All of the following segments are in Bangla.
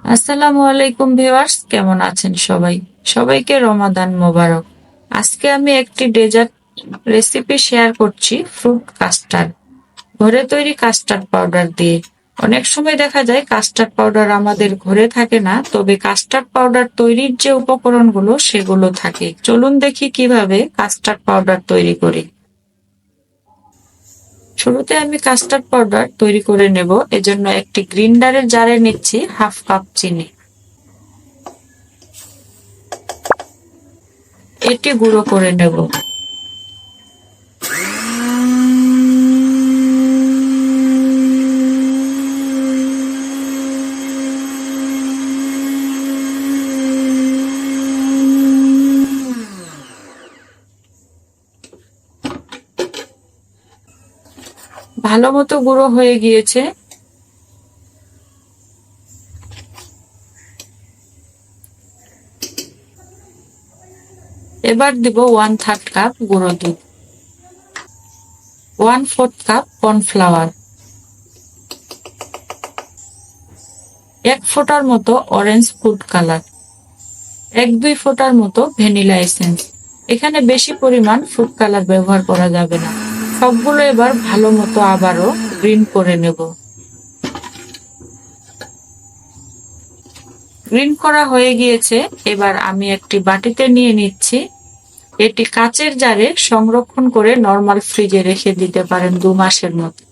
আসসালামু আলাইকুম ভিউয়ার্স, কেমন আছেন সবাই? সবাইকে রমাদান মোবারক। আজকে আমি একটি ডেজার্ট রেসিপি শেয়ার করছি, ফ্রুট কাস্টার্ড। ঘরে তৈরি কাস্টার্ড পাউডার দিয়ে। অনেক সময় দেখা যায় কাস্টার্ড পাউডার আমাদের ঘরে থাকে না, তবে কাস্টার্ড পাউডার তৈরির যে উপকরণগুলো সেগুলো থাকে। চলুন দেখি কিভাবে কাস্টার্ড পাউডার তৈরি করি। শুরুতে আমি কাস্টার্ড পাউডার তৈরি করে নেব। এজন্য একটি গ্রিন্ডারের জারে নিচ্ছি হাফ কাপ চিনি। এটি গুঁড়ো করে নেব। ভালো মতো গুঁড়ো হয়ে গিয়েছে। এবার দিব 1/3 কাপ গুঁড়ো দুধ, 1/4 কাপ কর্নফ্লাওয়ার, 1 ফোঁটার মতো অরেঞ্জ ফুড কালার, 1-2 ফোঁটার মতো ভ্যানিলা এসেন্স। এখানে বেশি পরিমাণ ফুড কালার ব্যবহার করা যাবে না। সবগুলো এবার ভালো মতো আবারও গ্রিন করে নেব। গ্রিন করা হয়ে গিয়েছে। এবার আমি একটি বাটিতে নিয়ে নিচ্ছি। এটি কাচের জারে সংরক্ষণ করে নরমাল ফ্রিজে রেখে দিতে পারেন 2 মাসের মতো।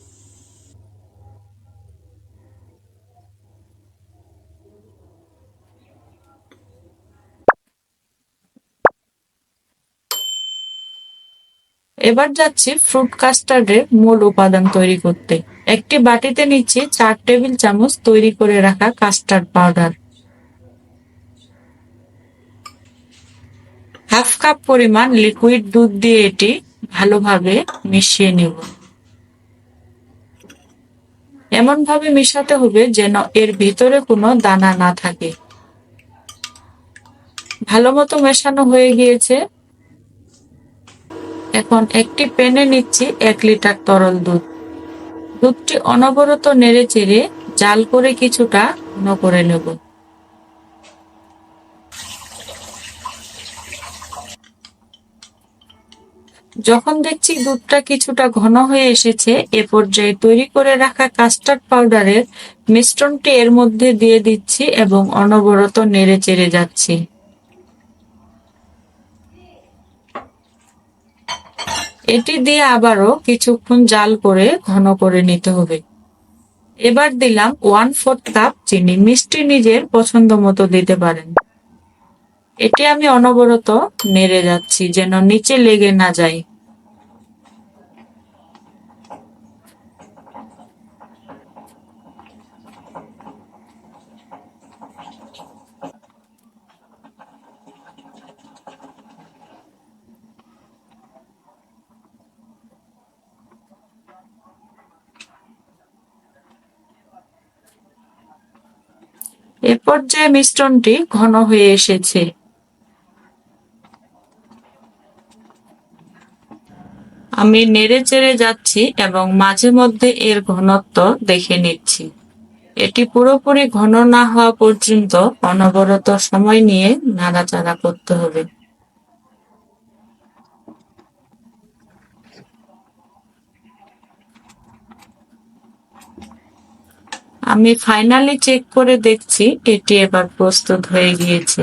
এবার যাচ্ছি ফ্রুট কাস্টার্ডের মূল উপাদান তৈরি করতে। একটি বাটিতে নিচ্ছি 4 টেবিল চামচ তৈরি করে রাখা কাস্টার্ড পাউডার, হাফ কাপ পরিমাণ লিকুইড দুধ দিয়ে এটি ভালোভাবে মিশিয়ে নেব। এমন ভাবে মিশাতে হবে যেন এর ভিতরে কোনো দানা না থাকে। ভালো মতো মেশানো হয়ে গিয়েছে। এখন একটি প্যানে নিচ্ছি 1 লিটার তরল দুধ। দুধটি অনবরত নেড়ে চেড়ে জাল করে কিছুটা ঘন করে নেব। যখন দেখছি দুধটা কিছুটা ঘন হয়ে এসেছে, এ পর্যায়ে তৈরি করে রাখা কাস্টার্ড পাউডারের মিশ্রণটি এর মধ্যে দিয়ে দিচ্ছি এবং অনবরত নেড়ে চেড়ে যাচ্ছি। এটি দিয়ে আবারও কিছুক্ষণ জাল করে ঘন করে নিতে হবে। এবার দিলাম 1/4 কাপ চিনি। মিষ্টি নিজের পছন্দ মতো দিতে পারেন। এটি আমি অনবরত নেড়ে যাচ্ছি যেন নিচে লেগে না যায়। এ পর্যায়ে মিশ্রণটি ঘন হয়ে এসেছে। আমি নেড়ে চেড়ে যাচ্ছি এবং মাঝে মধ্যে এর ঘনত্ব দেখে নিচ্ছি। এটি পুরোপুরি ঘন না হওয়া পর্যন্ত অনবরত সময় নিয়ে নাড়াচাড়া করতে হবে। আমি ফাইনালি চেক করে দেখছি এটি এবার প্রস্তুত হয়ে গিয়েছে।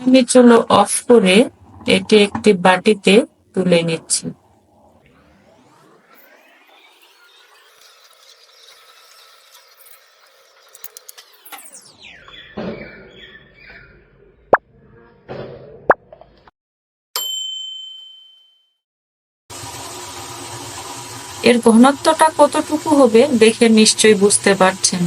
আমি চুলো অফ করে এটি একটি বাটিতে তুলে নিচ্ছি। এর ঘনত্বটা কতটুকু হবে দেখে নিশ্চয়ই বুঝতে পারছেন।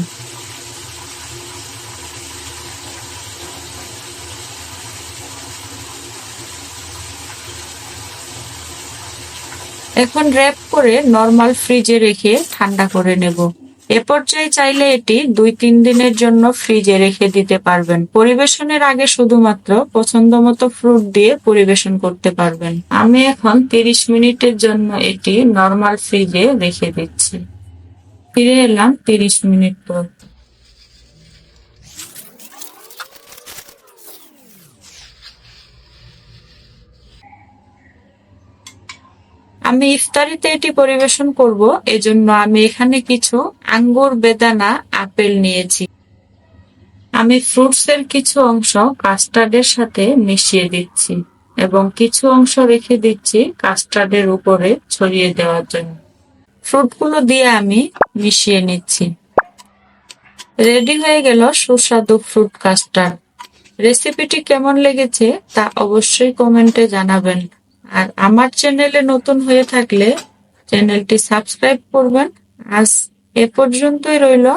এখন র‍্যাপ করে নরমাল ফ্রিজে রেখে ঠান্ডা করে নেব। এ পর্যায়ে চাইলে এটি 2-3 দিনের জন্য ফ্রিজে রেখে দিতে পারবেন। পরিবেশনের আগে শুধুমাত্র পছন্দমতো ফ্রুট দিয়ে পরিবেশন করতে পারবেন। আমি এখন 30 মিনিটের জন্য এটি নরমাল ফ্রিজে রেখে দিচ্ছি। ফিরে এলাম 30 মিনিট পর। আমি ইফতারিতে এটি পরিবেশন করব, এজন্য আমি এখানে কিছু আঙ্গুর, বেদানা, আপেল নিয়েছি। আমি ফ্রুটসের কিছু অংশ কাস্টার্ডের সাথে মিশিয়ে দিচ্ছি এবং কিছু অংশ রেখে দিচ্ছি কাস্টার্ডের উপরে ছড়িয়ে দেওয়ার জন্য। ফ্রুটগুলো দিয়ে আমি মিশিয়ে নিচ্ছি। রেডি হয়ে গেল সুস্বাদু ফ্রুট কাস্টার্ড। রেসিপিটি কেমন লেগেছে তা অবশ্যই কমেন্টে জানাবেন। আর আমার চ্যানেলে নতুন হয়ে থাকলে চ্যানেলটি সাবস্ক্রাইব করবেন। আজ এ পর্যন্তই রইল।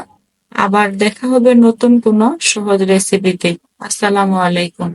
আবার দেখা হবে নতুন কোনো সহজ রেসিপিতে। আসসালামু আলাইকুম।